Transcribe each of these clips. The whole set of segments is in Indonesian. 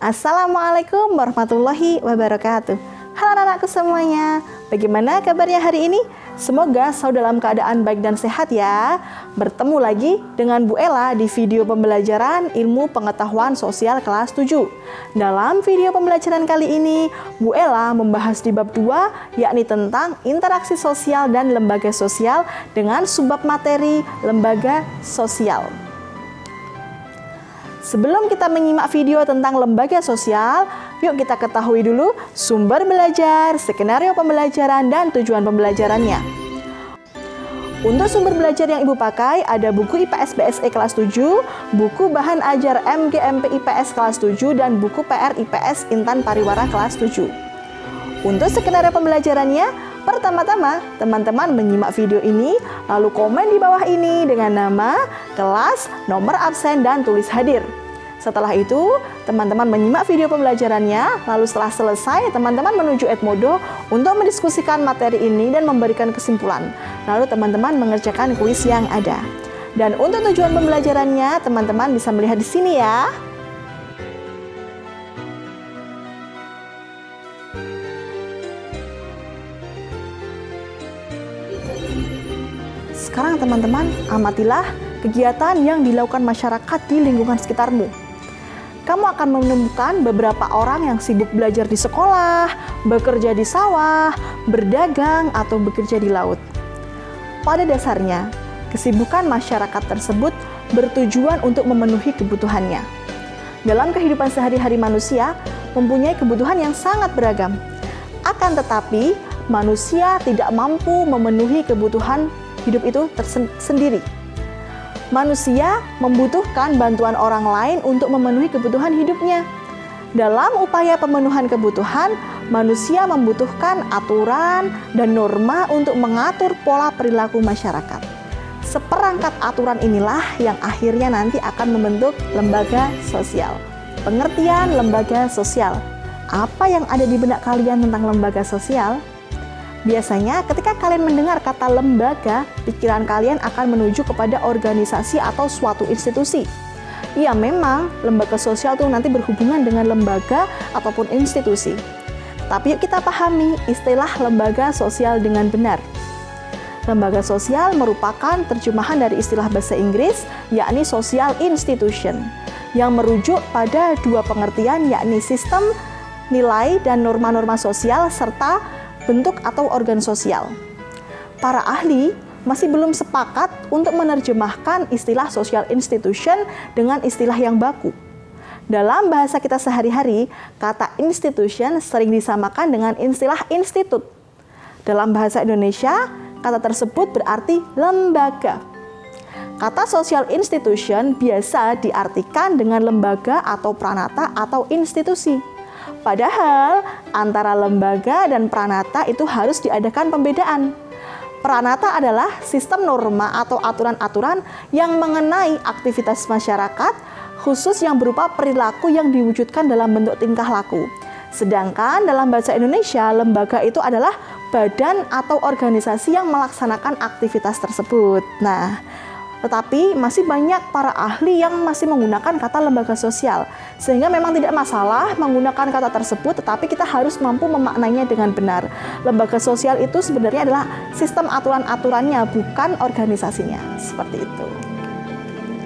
Assalamualaikum warahmatullahi wabarakatuh. Halo anak-anakku semuanya, bagaimana kabarnya hari ini? Semoga selalu dalam keadaan baik dan sehat ya. Bertemu lagi dengan Bu Ella di video pembelajaran ilmu pengetahuan sosial kelas 7. Dalam video pembelajaran kali ini, Bu Ella membahas di bab 2, yakni tentang interaksi sosial dan lembaga sosial dengan subbab materi lembaga sosial. Sebelum kita menyimak video tentang lembaga sosial, yuk kita ketahui dulu sumber belajar, skenario pembelajaran, dan tujuan pembelajarannya. Untuk sumber belajar yang Ibu pakai, ada buku IPS BSE kelas 7, buku bahan ajar MGMP IPS kelas 7, dan buku PR IPS Intan Pariwara kelas 7. Untuk skenario pembelajarannya, pertama-tama teman-teman menyimak video ini, lalu komen di bawah ini dengan nama, kelas, nomor absen, dan tulis hadir. Setelah itu, teman-teman menyimak video pembelajarannya, lalu setelah selesai, teman-teman menuju Edmodo untuk mendiskusikan materi ini dan memberikan kesimpulan. Lalu teman-teman mengerjakan kuis yang ada. Dan untuk tujuan pembelajarannya, teman-teman bisa melihat di sini ya. Sekarang teman-teman, amatilah kegiatan yang dilakukan masyarakat di lingkungan sekitarmu. Kamu akan menemukan beberapa orang yang sibuk belajar di sekolah, bekerja di sawah, berdagang, atau bekerja di laut. Pada dasarnya, kesibukan masyarakat tersebut bertujuan untuk memenuhi kebutuhannya. Dalam kehidupan sehari-hari manusia, mempunyai kebutuhan yang sangat beragam. Akan tetapi, manusia tidak mampu memenuhi kebutuhan hidup itu sendiri. Manusia membutuhkan bantuan orang lain untuk memenuhi kebutuhan hidupnya. Dalam upaya pemenuhan kebutuhan, manusia membutuhkan aturan dan norma untuk mengatur pola perilaku masyarakat. Seperangkat aturan inilah yang akhirnya nanti akan membentuk lembaga sosial. Pengertian lembaga sosial. Apa yang ada di benak kalian tentang lembaga sosial? Biasanya ketika kalian mendengar kata lembaga, pikiran kalian akan menuju kepada organisasi atau suatu institusi. Ya memang, lembaga sosial itu nanti berhubungan dengan lembaga ataupun institusi. Tapi yuk kita pahami istilah lembaga sosial dengan benar. Lembaga sosial merupakan terjemahan dari istilah bahasa Inggris, yakni social institution, yang merujuk pada dua pengertian, yakni sistem, nilai, dan norma-norma sosial, serta bentuk atau organ sosial. Para ahli masih belum sepakat untuk menerjemahkan istilah social institution dengan istilah yang baku. Dalam bahasa kita sehari-hari, kata institution sering disamakan dengan istilah institut. Dalam bahasa Indonesia, kata tersebut berarti lembaga. Kata social institution biasa diartikan dengan lembaga atau pranata atau institusi. Padahal antara lembaga dan pranata itu harus diadakan pembedaan. Pranata adalah sistem norma atau aturan-aturan yang mengenai aktivitas masyarakat, khusus yang berupa perilaku yang diwujudkan dalam bentuk tingkah laku. Sedangkan dalam bahasa Indonesia, lembaga itu adalah badan atau organisasi yang melaksanakan aktivitas tersebut. Nah, tetapi masih banyak para ahli yang masih menggunakan kata lembaga sosial. Sehingga memang tidak masalah menggunakan kata tersebut, tetapi kita harus mampu memaknainya dengan benar. Lembaga sosial itu sebenarnya adalah sistem aturan-aturannya, bukan organisasinya. Seperti itu.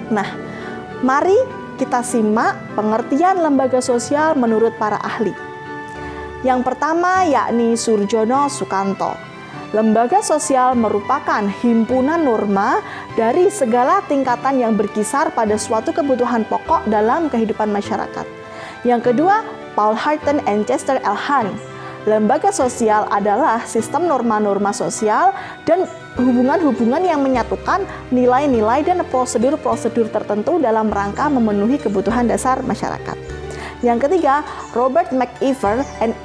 Nah, mari kita simak pengertian lembaga sosial menurut para ahli. Yang pertama yakni Surjono Sukanto. Lembaga sosial merupakan himpunan norma dari segala tingkatan yang berkisar pada suatu kebutuhan pokok dalam kehidupan masyarakat. Yang kedua, Paul Harton and Chester L. Hunt. Lembaga sosial adalah sistem norma-norma sosial dan hubungan-hubungan yang menyatukan nilai-nilai dan prosedur-prosedur tertentu dalam rangka memenuhi kebutuhan dasar masyarakat. Yang ketiga, Robert McIver and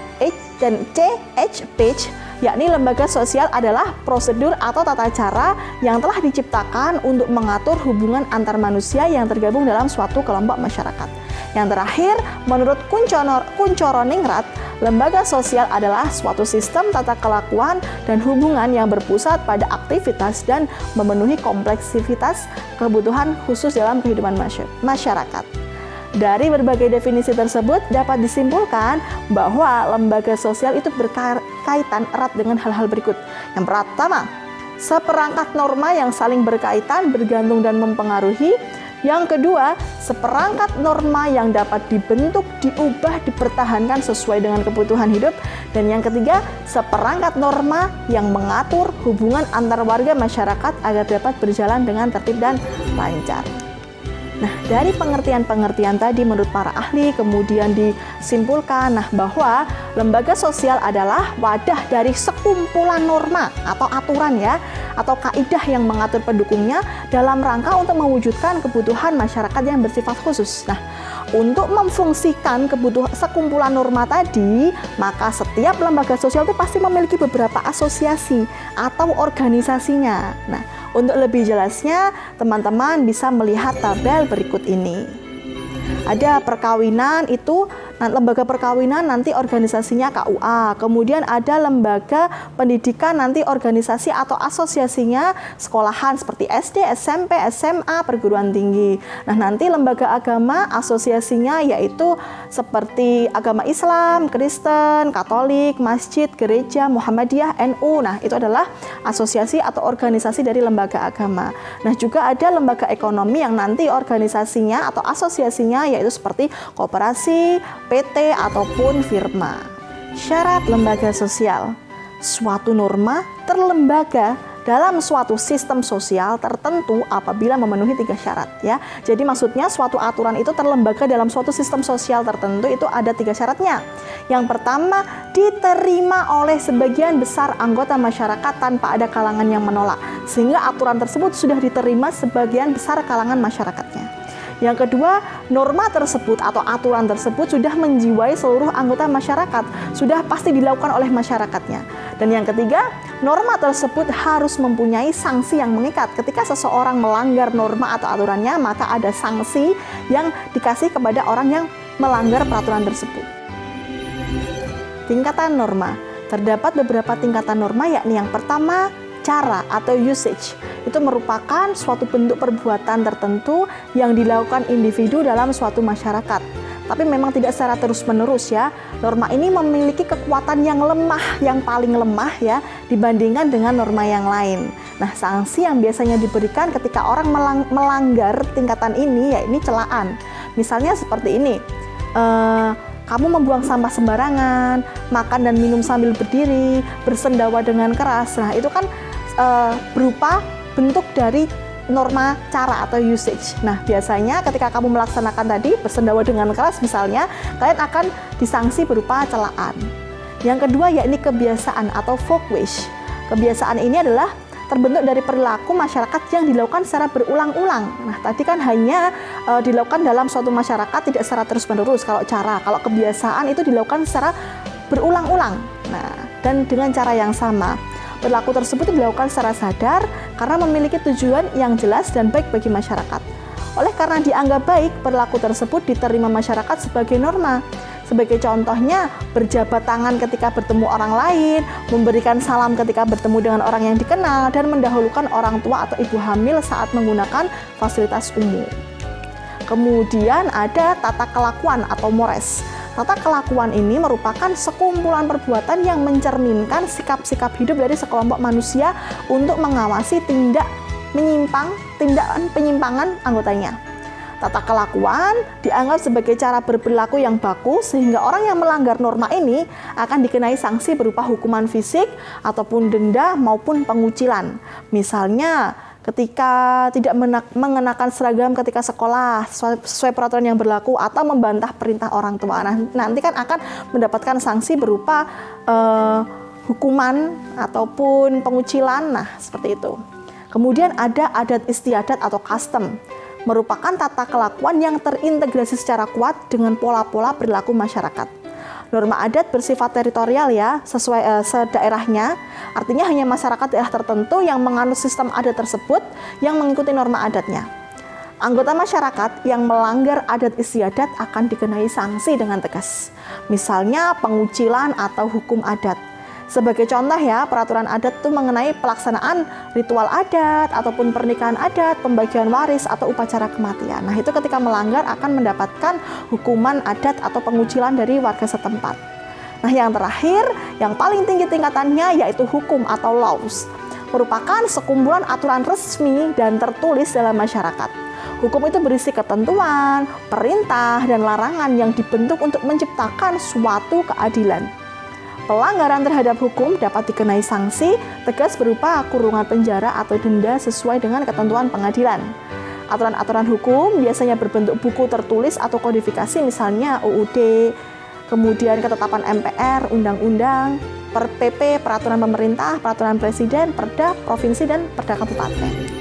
C.H. Page, yakni lembaga sosial adalah prosedur atau tata cara yang telah diciptakan untuk mengatur hubungan antar manusia yang tergabung dalam suatu kelompok masyarakat. Yang terakhir, menurut Kunchoroningrat, lembaga sosial adalah suatu sistem tata kelakuan dan hubungan yang berpusat pada aktivitas dan memenuhi kompleksitas kebutuhan khusus dalam kehidupan masyarakat. Dari berbagai definisi tersebut dapat disimpulkan bahwa lembaga sosial itu berkaitan erat dengan hal-hal berikut. Yang pertama, seperangkat norma yang saling berkaitan, bergantung dan mempengaruhi. Yang kedua, seperangkat norma yang dapat dibentuk, diubah, dipertahankan sesuai dengan kebutuhan hidup. Dan yang ketiga, seperangkat norma yang mengatur hubungan antar warga masyarakat agar dapat berjalan dengan tertib dan lancar. Nah, dari pengertian-pengertian tadi menurut para ahli kemudian disimpulkan bahwa lembaga sosial adalah wadah dari sekumpulan norma atau aturan ya, atau kaidah yang mengatur pendukungnya dalam rangka untuk mewujudkan kebutuhan masyarakat yang bersifat khusus. Nah, untuk memfungsikan sekumpulan norma tadi, maka setiap lembaga sosial itu pasti memiliki beberapa asosiasi atau organisasinya. Nah, untuk lebih jelasnya, teman-teman bisa melihat tabel berikut ini. Ada perkawinan, itu lembaga perkawinan nanti organisasinya KUA. Kemudian ada lembaga pendidikan, nanti organisasi atau asosiasinya sekolahan seperti SD, SMP, SMA, perguruan tinggi. Nah, nanti lembaga agama asosiasinya yaitu seperti agama Islam, Kristen, Katolik, Masjid, Gereja, Muhammadiyah, NU. Nah, itu adalah asosiasi atau organisasi dari lembaga agama. Nah, juga ada lembaga ekonomi yang nanti organisasinya atau asosiasinya yaitu seperti koperasi, PT ataupun firma. Syarat lembaga sosial: suatu norma terlembaga dalam suatu sistem sosial tertentu apabila memenuhi 3 syarat ya. Jadi maksudnya suatu aturan itu terlembaga dalam suatu sistem sosial tertentu itu ada 3 syaratnya. Yang pertama, diterima oleh sebagian besar anggota masyarakat tanpa ada kalangan yang menolak, sehingga aturan tersebut sudah diterima sebagian besar kalangan masyarakatnya. Yang kedua, norma tersebut atau aturan tersebut sudah menjiwai seluruh anggota masyarakat, sudah pasti dilakukan oleh masyarakatnya. Dan yang ketiga, norma tersebut harus mempunyai sanksi yang mengikat. Ketika seseorang melanggar norma atau aturannya, maka ada sanksi yang dikasih kepada orang yang melanggar peraturan tersebut. Tingkatan norma. Terdapat beberapa tingkatan norma, yakni yang pertama, cara atau usage. Itu merupakan suatu bentuk perbuatan tertentu yang dilakukan individu dalam suatu masyarakat. Tapi memang tidak secara terus-menerus ya. Norma ini memiliki kekuatan yang lemah, yang paling lemah ya, dibandingkan dengan norma yang lain. Nah, sanksi yang biasanya diberikan ketika orang melanggar tingkatan ini, ya ini celaan. Misalnya seperti ini, kamu membuang sampah sembarangan, makan dan minum sambil berdiri, bersendawa dengan keras. Nah, itu kan berupa bentuk dari norma cara atau usage. Nah, biasanya ketika kamu melaksanakan tadi bersendawa dengan keras misalnya, kalian akan disangsi berupa celaan. Yang kedua yakni kebiasaan atau folkways. Kebiasaan ini adalah terbentuk dari perilaku masyarakat yang dilakukan secara berulang-ulang. Nah, tadi kan hanya dilakukan dalam suatu masyarakat tidak secara terus-menerus kalau cara. Kalau kebiasaan itu dilakukan secara berulang-ulang. Nah, dan dengan cara yang sama. Perilaku tersebut dilakukan secara sadar karena memiliki tujuan yang jelas dan baik bagi masyarakat. Oleh karena dianggap baik, perilaku tersebut diterima masyarakat sebagai norma. Sebagai contohnya, berjabat tangan ketika bertemu orang lain, memberikan salam ketika bertemu dengan orang yang dikenal, dan mendahulukan orang tua atau ibu hamil saat menggunakan fasilitas umum. Kemudian ada tata kelakuan atau mores. Tata kelakuan ini merupakan sekumpulan perbuatan yang mencerminkan sikap-sikap hidup dari sekelompok manusia untuk mengawasi tindakan penyimpangan anggotanya. Tata kelakuan dianggap sebagai cara berperilaku yang baku sehingga orang yang melanggar norma ini akan dikenai sanksi berupa hukuman fisik ataupun denda maupun pengucilan. Misalnya, ketika tidak mengenakan seragam ketika sekolah sesuai peraturan yang berlaku atau membantah perintah orang tua. Nah, nanti kan akan mendapatkan sanksi berupa hukuman ataupun pengucilan. Nah, seperti itu. Kemudian ada adat istiadat atau custom. Merupakan tata kelakuan yang terintegrasi secara kuat dengan pola-pola perilaku masyarakat. Norma adat bersifat teritorial ya, sesuai sedaerahnya. Artinya hanya masyarakat daerah tertentu yang menganut sistem adat tersebut yang mengikuti norma adatnya. Anggota masyarakat yang melanggar adat istiadat akan dikenai sanksi dengan tegas. Misalnya pengucilan atau hukum adat. Sebagai contoh ya, peraturan adat itu mengenai pelaksanaan ritual adat ataupun pernikahan adat, pembagian waris atau upacara kematian. Nah, itu ketika melanggar akan mendapatkan hukuman adat atau pengucilan dari warga setempat. Nah, yang terakhir, yang paling tinggi tingkatannya yaitu hukum atau laws. Merupakan sekumpulan aturan resmi dan tertulis dalam masyarakat. Hukum itu berisi ketentuan, perintah, dan larangan yang dibentuk untuk menciptakan suatu keadilan. Pelanggaran terhadap hukum dapat dikenai sanksi tegas berupa kurungan penjara atau denda sesuai dengan ketentuan pengadilan. Aturan-aturan hukum biasanya berbentuk buku tertulis atau kodifikasi, misalnya UUD, kemudian ketetapan MPR, undang-undang, PP, peraturan pemerintah, peraturan presiden, perda provinsi, dan perda kabupaten.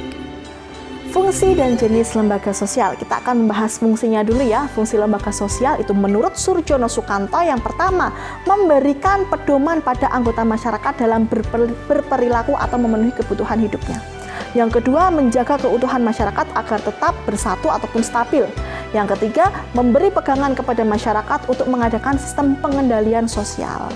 Fungsi dan jenis lembaga sosial. Kita akan membahas fungsinya dulu ya. Fungsi lembaga sosial itu menurut Surjono Sukanto yang pertama, memberikan pedoman pada anggota masyarakat dalam berperilaku atau memenuhi kebutuhan hidupnya. Yang kedua, menjaga keutuhan masyarakat agar tetap bersatu ataupun stabil. Yang ketiga, memberi pegangan kepada masyarakat untuk mengadakan sistem pengendalian sosial.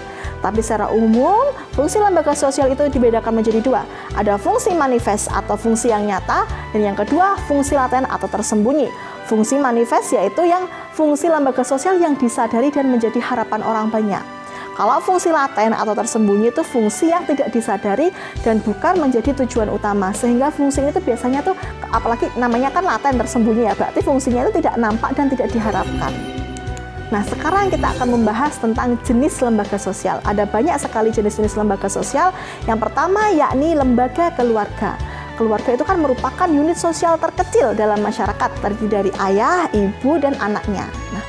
Tapi secara umum, fungsi lembaga sosial itu dibedakan menjadi dua. Ada fungsi manifest atau fungsi yang nyata, dan yang kedua fungsi laten atau tersembunyi. Fungsi manifest yaitu yang fungsi lembaga sosial yang disadari dan menjadi harapan orang banyak. Kalau fungsi laten atau tersembunyi itu fungsi yang tidak disadari dan bukan menjadi tujuan utama, sehingga fungsi itu biasanya tuh, apalagi namanya kan laten tersembunyi ya, berarti fungsinya itu tidak nampak dan tidak diharapkan. Nah, sekarang kita akan membahas tentang jenis lembaga sosial. Ada banyak sekali jenis-jenis lembaga sosial. Yang pertama yakni lembaga keluarga. Keluarga itu kan merupakan unit sosial terkecil dalam masyarakat, terdiri dari ayah, ibu, dan anaknya. Nah,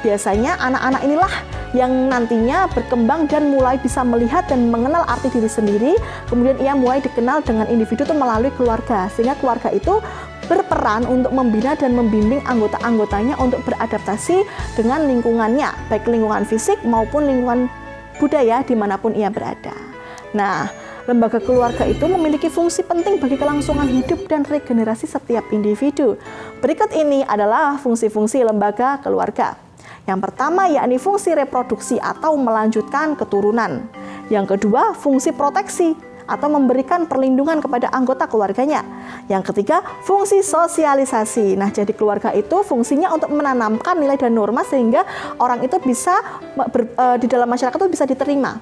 biasanya anak-anak inilah yang nantinya berkembang dan mulai bisa melihat dan mengenal arti diri sendiri. Kemudian ia mulai dikenal dengan individu itu melalui keluarga, sehingga keluarga itu berperan untuk membina dan membimbing anggota-anggotanya untuk beradaptasi dengan lingkungannya, baik lingkungan fisik maupun lingkungan budaya dimanapun ia berada. Nah, lembaga keluarga itu memiliki fungsi penting bagi kelangsungan hidup dan regenerasi setiap individu. Berikut ini adalah fungsi-fungsi lembaga keluarga. Yang pertama yakni fungsi reproduksi atau melanjutkan keturunan. Yang kedua, fungsi proteksi atau memberikan perlindungan kepada anggota keluarganya. Yang ketiga, fungsi sosialisasi. Nah, jadi keluarga itu fungsinya untuk menanamkan nilai dan norma sehingga orang itu bisa di dalam masyarakat itu bisa diterima.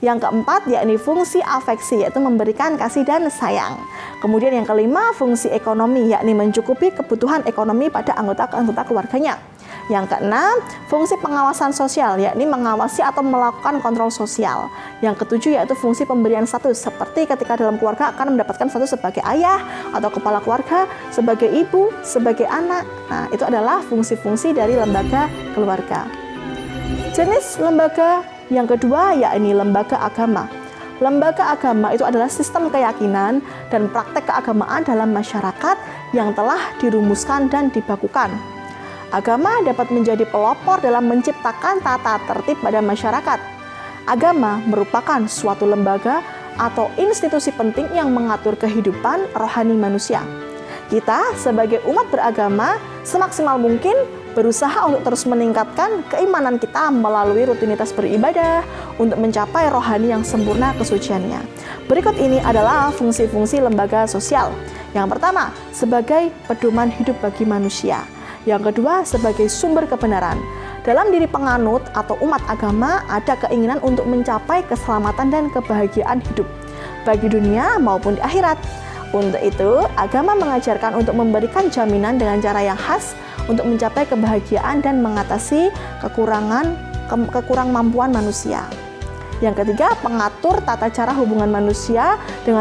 Yang keempat, yakni fungsi afeksi, yaitu memberikan kasih dan sayang. Kemudian yang kelima, fungsi ekonomi, yakni mencukupi kebutuhan ekonomi pada anggota-anggota keluarganya. Yang keenam, fungsi pengawasan sosial, yakni mengawasi atau melakukan kontrol sosial. Yang ketujuh yaitu fungsi pemberian status, seperti ketika dalam keluarga akan mendapatkan status sebagai ayah atau kepala keluarga, sebagai ibu, sebagai anak. Nah, itu adalah fungsi-fungsi dari lembaga keluarga. Jenis lembaga yang kedua yakni lembaga agama. Lembaga agama itu adalah sistem keyakinan dan praktek keagamaan dalam masyarakat yang telah dirumuskan dan dibakukan. Agama dapat menjadi pelopor dalam menciptakan tata tertib pada masyarakat. Agama merupakan suatu lembaga atau institusi penting yang mengatur kehidupan rohani manusia. Kita sebagai umat beragama semaksimal mungkin berusaha untuk terus meningkatkan keimanan kita melalui rutinitas beribadah untuk mencapai rohani yang sempurna kesuciannya. Berikut ini adalah fungsi-fungsi lembaga sosial. Yang pertama, sebagai pedoman hidup bagi manusia. Yang kedua, sebagai sumber kebenaran. Dalam diri penganut atau umat agama ada keinginan untuk mencapai keselamatan dan kebahagiaan hidup, bagi dunia maupun di akhirat. Untuk itu, agama mengajarkan untuk memberikan jaminan dengan cara yang khas untuk mencapai kebahagiaan dan mengatasi kekurangmampuan manusia. Yang ketiga, pengatur tata cara hubungan manusia dan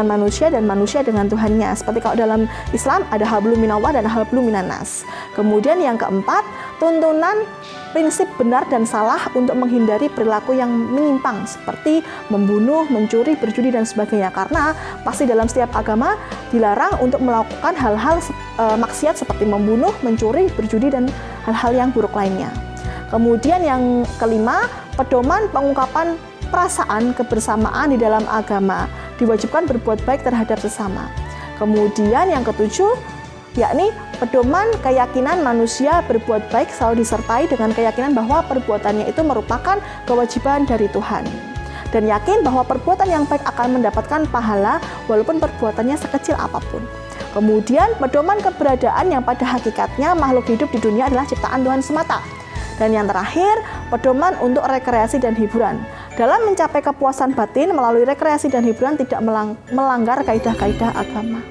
manusia dengan Tuhannya. Seperti kalau dalam Islam ada hablum minallah dan hablum minannas. Kemudian yang keempat, tuntunan prinsip benar dan salah untuk menghindari perilaku yang menyimpang seperti membunuh, mencuri, berjudi dan sebagainya. Karena pasti dalam setiap agama dilarang untuk melakukan hal-hal maksiat seperti membunuh, mencuri, berjudi dan hal-hal yang buruk lainnya. Kemudian yang kelima, pedoman pengungkapan perasaan kebersamaan di dalam agama, diwajibkan berbuat baik terhadap sesama. Kemudian yang ketujuh, yakni pedoman keyakinan manusia berbuat baik selalu disertai dengan keyakinan bahwa perbuatannya itu merupakan kewajiban dari Tuhan. dan yakin bahwa perbuatan yang baik akan mendapatkan pahala walaupun perbuatannya sekecil apapun. Kemudian pedoman keberadaan yang pada hakikatnya makhluk hidup di dunia adalah ciptaan Tuhan semata. Dan yang terakhir, pedoman untuk rekreasi dan hiburan. Dalam mencapai kepuasan batin melalui rekreasi dan hiburan tidak melanggar kaidah-kaidah agama.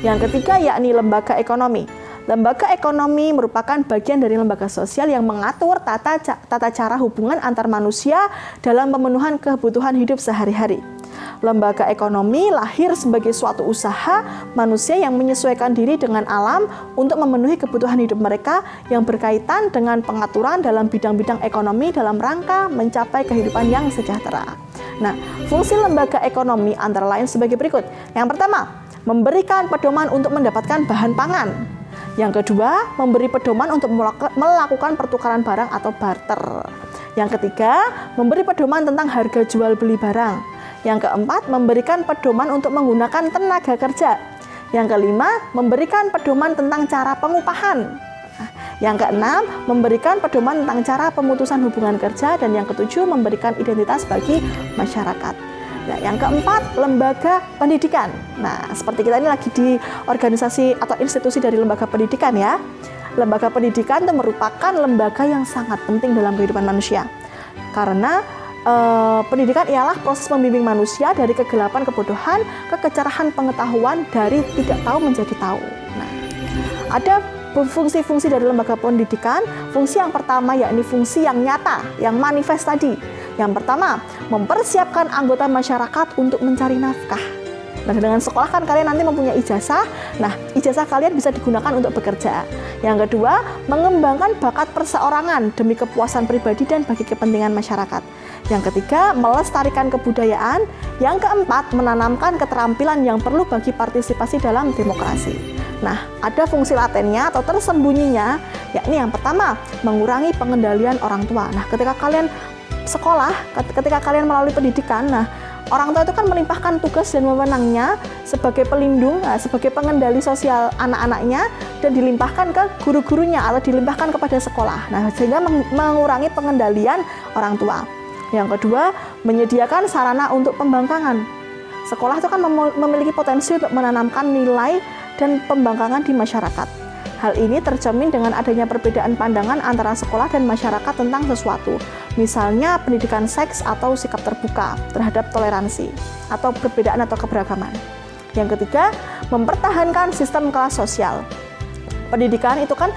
Yang ketiga yakni lembaga ekonomi. Lembaga ekonomi merupakan bagian dari lembaga sosial yang mengatur tata cara hubungan antar manusia dalam pemenuhan kebutuhan hidup sehari-hari. Lembaga ekonomi lahir sebagai suatu usaha manusia yang menyesuaikan diri dengan alam untuk memenuhi kebutuhan hidup mereka yang berkaitan dengan pengaturan dalam bidang-bidang ekonomi dalam rangka mencapai kehidupan yang sejahtera. Nah, fungsi lembaga ekonomi antara lain sebagai berikut. Yang pertama, memberikan pedoman untuk mendapatkan bahan pangan. Yang kedua, memberi pedoman untuk melakukan pertukaran barang atau barter. Yang ketiga, memberi pedoman tentang harga jual beli barang. Yang keempat, memberikan pedoman untuk menggunakan tenaga kerja. Yang kelima, memberikan pedoman tentang cara pengupahan. Yang keenam, memberikan pedoman tentang cara pemutusan hubungan kerja. Dan yang ketujuh, memberikan identitas bagi masyarakat. Nah, yang keempat, lembaga pendidikan. Nah, seperti kita ini lagi di organisasi atau institusi dari lembaga pendidikan ya. Lembaga pendidikan itu merupakan lembaga yang sangat penting dalam kehidupan manusia. Karena pendidikan ialah proses membimbing manusia dari kegelapan kebodohan ke kecerahan pengetahuan, dari tidak tahu menjadi tahu. Nah, ada fungsi-fungsi dari lembaga pendidikan. Fungsi yang pertama yakni fungsi yang nyata, yang manifest tadi. Yang pertama, mempersiapkan anggota masyarakat untuk mencari nafkah. Nah, dengan sekolah kan kalian nanti mempunyai ijazah. Nah, ijazah kalian bisa digunakan untuk bekerja. Yang kedua, mengembangkan bakat perseorangan demi kepuasan pribadi dan bagi kepentingan masyarakat. Yang ketiga, melestarikan kebudayaan. Yang keempat, menanamkan keterampilan yang perlu bagi partisipasi dalam demokrasi. Nah, ada fungsi latennya atau tersembunyinya, yakni yang pertama, mengurangi pengendalian orang tua. Nah, ketika kalian sekolah, ketika kalian melalui pendidikan, nah, orang tua itu kan melimpahkan tugas dan wewenangnya sebagai pelindung, sebagai pengendali sosial anak-anaknya, dan dilimpahkan ke guru-gurunya atau dilimpahkan kepada sekolah. Nah, sehingga mengurangi pengendalian orang tua. Yang kedua, menyediakan sarana untuk pembangkangan. Sekolah itu kan memiliki potensi untuk menanamkan nilai dan pembangkangan di masyarakat. Hal ini tercermin dengan adanya perbedaan pandangan antara sekolah dan masyarakat tentang sesuatu. Misalnya pendidikan seks atau sikap terbuka terhadap toleransi atau perbedaan atau keberagaman. Yang ketiga, mempertahankan sistem kelas sosial. Pendidikan itu kan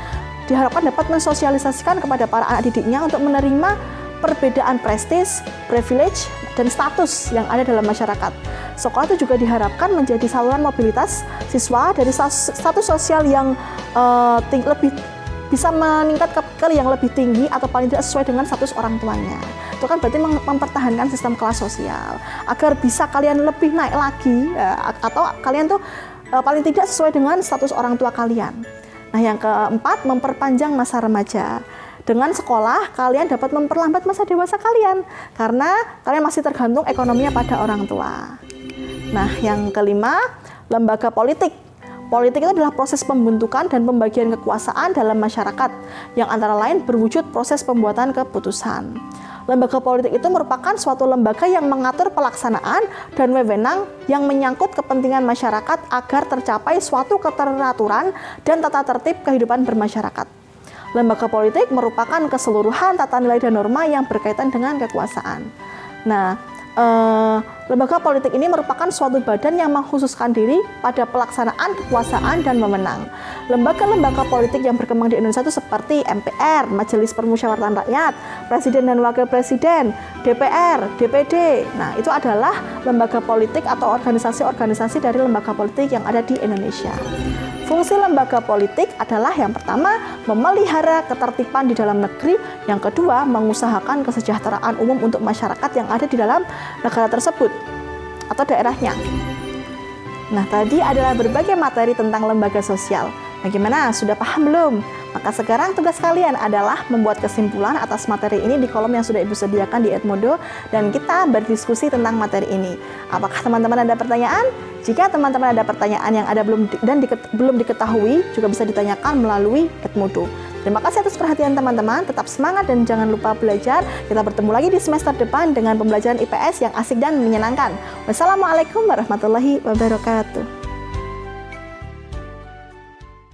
diharapkan dapat mensosialisasikan kepada para anak didiknya untuk menerima perbedaan prestis, privilege, dan status yang ada dalam masyarakat. Sekolah itu juga diharapkan menjadi saluran mobilitas siswa dari status sosial yang lebih bisa meningkat ke yang lebih tinggi atau paling tidak sesuai dengan status orang tuanya. Itu kan berarti mempertahankan sistem kelas sosial agar bisa kalian lebih naik lagi atau kalian tuh paling tidak sesuai dengan status orang tua kalian. Nah, yang keempat, memperpanjang masa remaja. Dengan sekolah, kalian dapat memperlambat masa dewasa kalian karena kalian masih tergantung ekonominya pada orang tua. Nah, yang kelima, lembaga politik. Politik itu adalah proses pembentukan dan pembagian kekuasaan dalam masyarakat yang antara lain berwujud proses pembuatan keputusan. Lembaga politik itu merupakan suatu lembaga yang mengatur pelaksanaan dan wewenang yang menyangkut kepentingan masyarakat agar tercapai suatu keteraturan dan tata tertib kehidupan bermasyarakat. Lembaga politik merupakan keseluruhan tata nilai dan norma yang berkaitan dengan kekuasaan. Nah, lembaga politik ini merupakan suatu badan yang mengkhususkan diri pada pelaksanaan kekuasaan dan wewenang. Lembaga-lembaga politik yang berkembang di Indonesia itu seperti MPR, Majelis Permusyawaratan Rakyat, Presiden dan Wakil Presiden, DPR, DPD. Nah, itu adalah lembaga politik atau organisasi-organisasi dari lembaga politik yang ada di Indonesia. Fungsi lembaga politik adalah yang pertama, memelihara ketertiban di dalam negeri, yang kedua, mengusahakan kesejahteraan umum untuk masyarakat yang ada di dalam negara tersebut atau daerahnya. Nah, tadi adalah berbagai materi tentang lembaga sosial. Bagaimana? Sudah paham belum? Maka sekarang tugas kalian adalah membuat kesimpulan atas materi ini di kolom yang sudah Ibu sediakan di Edmodo dan kita berdiskusi tentang materi ini. Apakah teman-teman ada pertanyaan? Jika teman-teman ada pertanyaan yang ada belum diketahui juga bisa ditanyakan melalui Edmodo. Terima kasih atas perhatian teman-teman, tetap semangat dan jangan lupa belajar. Kita bertemu lagi di semester depan dengan pembelajaran IPS yang asik dan menyenangkan. Wassalamualaikum warahmatullahi wabarakatuh.